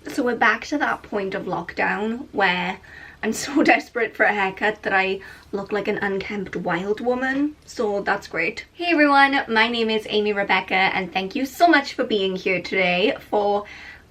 So we're back to that point of lockdown where I'm so desperate for a haircut that I look like an unkempt wild woman, so that's great. Hey everyone, my name is Aimee Rebecca and thank you so much for being here today for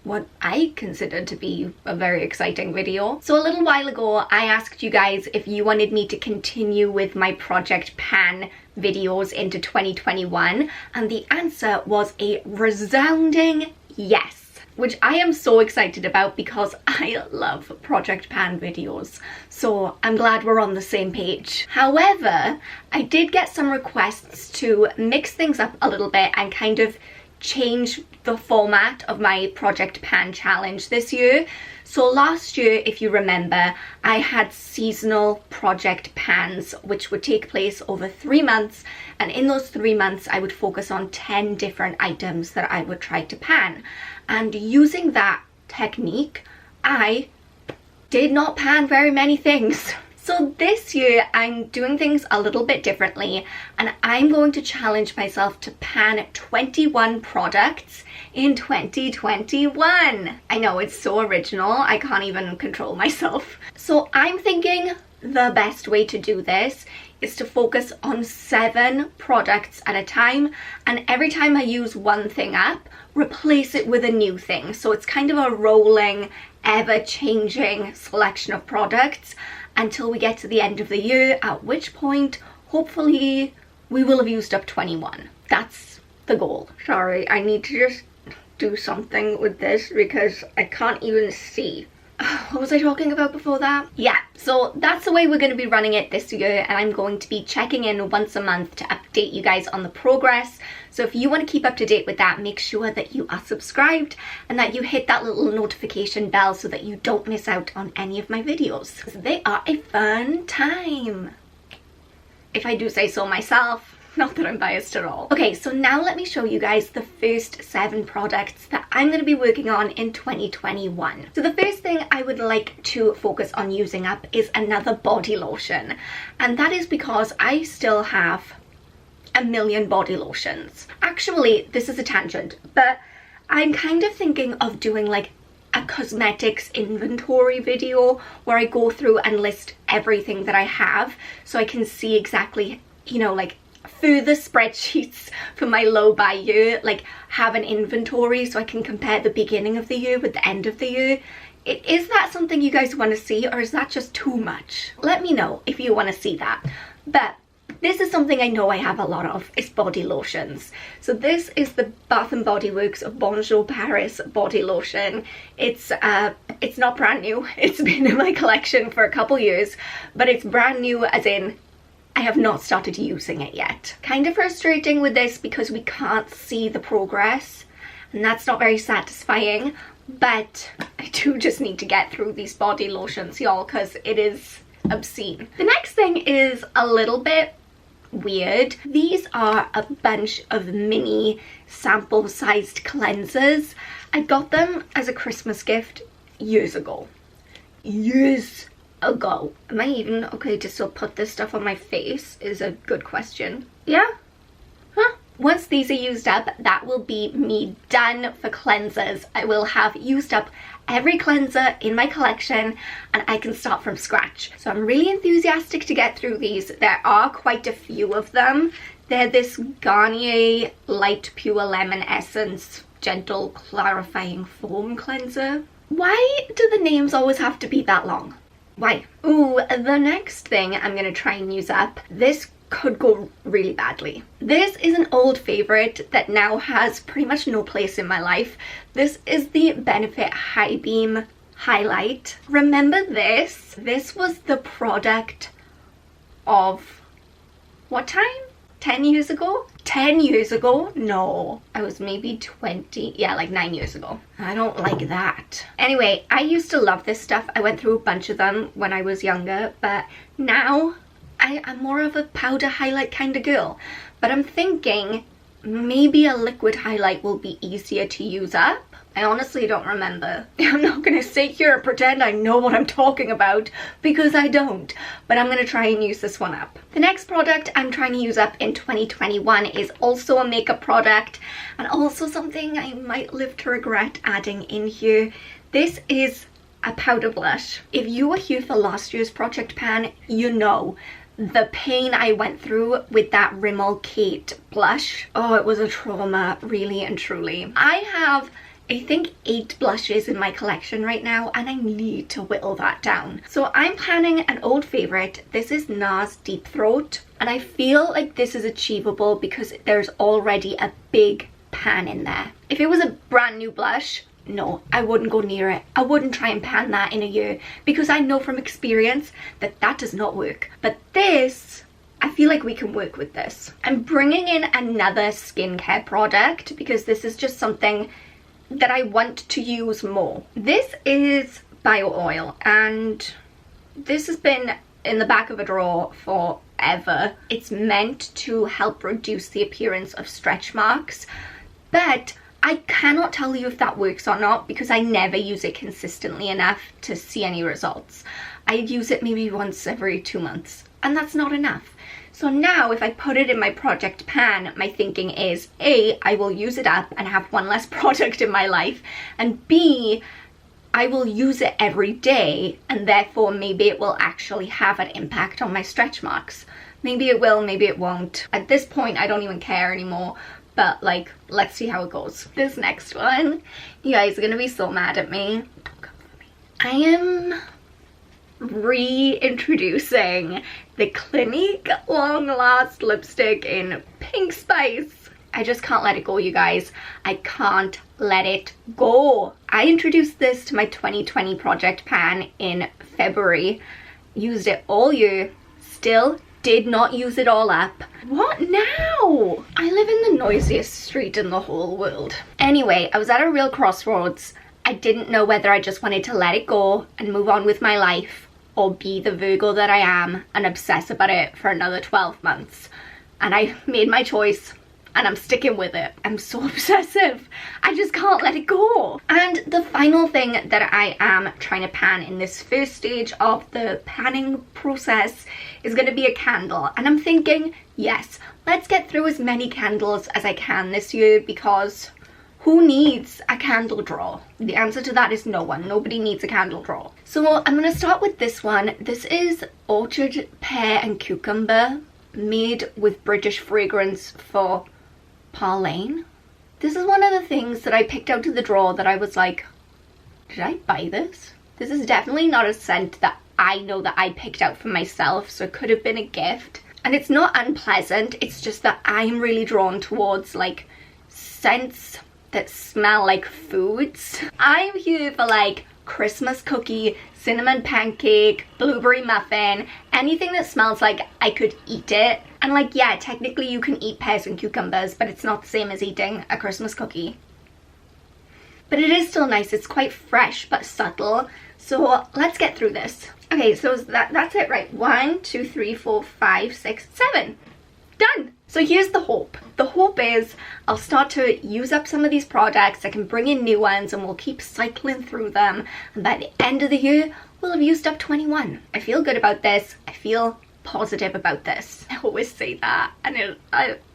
what I consider to be a very exciting video. So a little while ago I asked you guys if you wanted me to continue with my Project Pan videos into 2021 and the answer was a resounding yes. Which I am so excited about because I love Project Pan videos. So I'm glad we're on the same page. However, I did get some requests to mix things up a little bit and kind of change the format of my Project Pan challenge this year. So last year, if you remember, I had seasonal Project Pans which would take place over 3 months, and in those 3 months I would focus on 10 different items that I would try to pan. And using that technique, I did not pan very many things. So this year I'm doing things a little bit differently and I'm going to challenge myself to pan 21 products in 2021. I know, it's so original, I can't even control myself. So I'm thinking the best way to do this is to focus on 7 products at a time, and every time I use one thing up, replace it with a new thing. So it's kind of a rolling, ever-changing selection of products until we get to the end of the year, at which point, hopefully, we will have used up 21. That's the goal. Sorry, I need to just do something with this because I can't even see. What was I talking about before that? Yeah, so that's the way we're going to be running it this year, and I'm going to be checking in once a month to update you guys on the progress. So if you want to keep up to date with that, make sure that you are subscribed and that you hit that little notification bell so that you don't miss out on any of my videos. They are a fun time, if I do say so myself. Not that I'm biased at all. Okay, so now let me show you guys the first 7 products that I'm going to be working on in 2021. So the first thing I would like to focus on using up is another body lotion. And that is because I still have a million body lotions. Actually, this is a tangent, but I'm kind of thinking of doing like a cosmetics inventory video where I go through and list everything that I have so I can see exactly, you know, like further spreadsheets for my low buy year, like have an inventory so I can compare the beginning of the year with the end of the year. Is that something you guys want to see, or is that just too much? Let me know if you want to see that. But this is something I know I have a lot of, is body lotions. So this is the Bath & Body Works Bonjour Paris body lotion. It's not brand new. It's been in my collection for a couple years, but it's brand new as in I have not started using it yet. Kind of frustrating with this because we can't see the progress, and that's not very satisfying, but I do just need to get through these body lotions, y'all, because it is obscene. The next thing is a little bit weird. These are a bunch of mini sample-sized cleansers. I got them as a Christmas gift years ago. Years ago. Am I even okay to still put this stuff on my face is a good question. Yeah? Huh? Once these are used up, that will be me done for cleansers. I will have used up every cleanser in my collection and I can start from scratch. So I'm really enthusiastic to get through these. There are quite a few of them. They're this Garnier Light Pure Lemon Essence Gentle Clarifying Foam Cleanser. Why do the names always have to be that long? Why? Ooh, the next thing I'm going to try and use up, this could go really badly. This is an old favorite that now has pretty much no place in my life. This is the Benefit High Beam Highlight. Remember this? This was the product of what time? 10 years ago? 10 years ago? No, I was maybe 20. Yeah, like 9 years ago. I don't like that. Anyway, I used to love this stuff. I went through a bunch of them when I was younger, but now I'm more of a powder highlight kind of girl. But I'm thinking maybe a liquid highlight will be easier to use up. I honestly don't remember. I'm not going to sit here and pretend I know what I'm talking about because I don't. But I'm going to try and use this one up. The next product I'm trying to use up in 2021 is also a makeup product and also something I might live to regret adding in here. This is a powder blush. If you were here for last year's project pan, you know the pain I went through with that Rimmel Kate blush. Oh, it was a trauma, really and truly. I have, I think, 8 blushes in my collection right now, and I need to whittle that down. So I'm planning an old favorite. This is NARS Deep Throat, and I feel like this is achievable because there's already a big pan in there. If it was a brand new blush, no, I wouldn't go near it. I wouldn't try and pan that in a year because I know from experience that that does not work. But this, I feel like we can work with this. I'm bringing in another skincare product because this is just something that I want to use more. This is bio oil, and this has been in the back of a drawer forever. It's meant to help reduce the appearance of stretch marks, but I cannot tell you if that works or not because I never use it consistently enough to see any results. I use it maybe once every 2 months, and that's not enough. So now if I put it in my project pan, my thinking is A, I will use it up and have one less product in my life, and B, I will use it every day, and therefore maybe it will actually have an impact on my stretch marks. Maybe it will, maybe it won't. At this point, I don't even care anymore. But like, let's see how it goes. This next one, you guys are gonna be so mad at me. Don't come for me. I am reintroducing the Clinique Long Last lipstick in Pink Spice. I just can't let it go, you guys. I can't let it go. I introduced this to my 2020 project pan in February. Used it all year. Still did not use it all up. What now? I live in the noisiest street in the whole world. Anyway, I was at a real crossroads. I didn't know whether I just wanted to let it go and move on with my life, or be the Virgo that I am and obsess about it for another 12 months. And I made my choice, and I'm sticking with it. I'm so obsessive. I just can't let it go. And the final thing that I am trying to pan in this first stage of the panning process is going to be a candle. And I'm thinking, yes, let's get through as many candles as I can this year, because who needs a candle drawer? The answer to that is no one. Nobody needs a candle drawer. So I'm going to start with this one. This is Orchard Pear and Cucumber, made with British fragrance for Parlane. This is one of the things that I picked out of the drawer that I was like, did I buy this? This is definitely not a scent that I know that I picked out for myself, so it could have been a gift. And it's not unpleasant, it's just that I'm really drawn towards like scents that smell like foods. I'm here for like Christmas cookie, cinnamon pancake, blueberry muffin, anything that smells like I could eat it. And like, yeah, technically you can eat pears and cucumbers, but it's not the same as eating a Christmas cookie. But it is still nice. It's quite fresh but subtle. So let's get through this. Okay, so that's it, right? 1, 2, 3, 4, 5, 6, 7. Done. So here's the hope. The hope is I'll start to use up some of these products. I can bring in new ones and we'll keep cycling through them. And by the end of the year, we'll have used up 21. I feel good about this. I feel positive about this. I always say that, and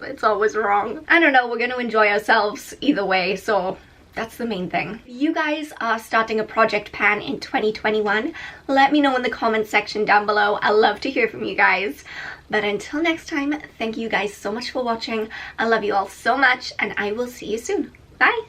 it's always wrong. I don't know, we're going to enjoy ourselves either way, so that's the main thing. If you guys are starting a project pan in 2021, let me know in the comment section down below. I love to hear from you guys. But until next time, thank you guys so much for watching. I love you all so much, and I will see you soon. Bye!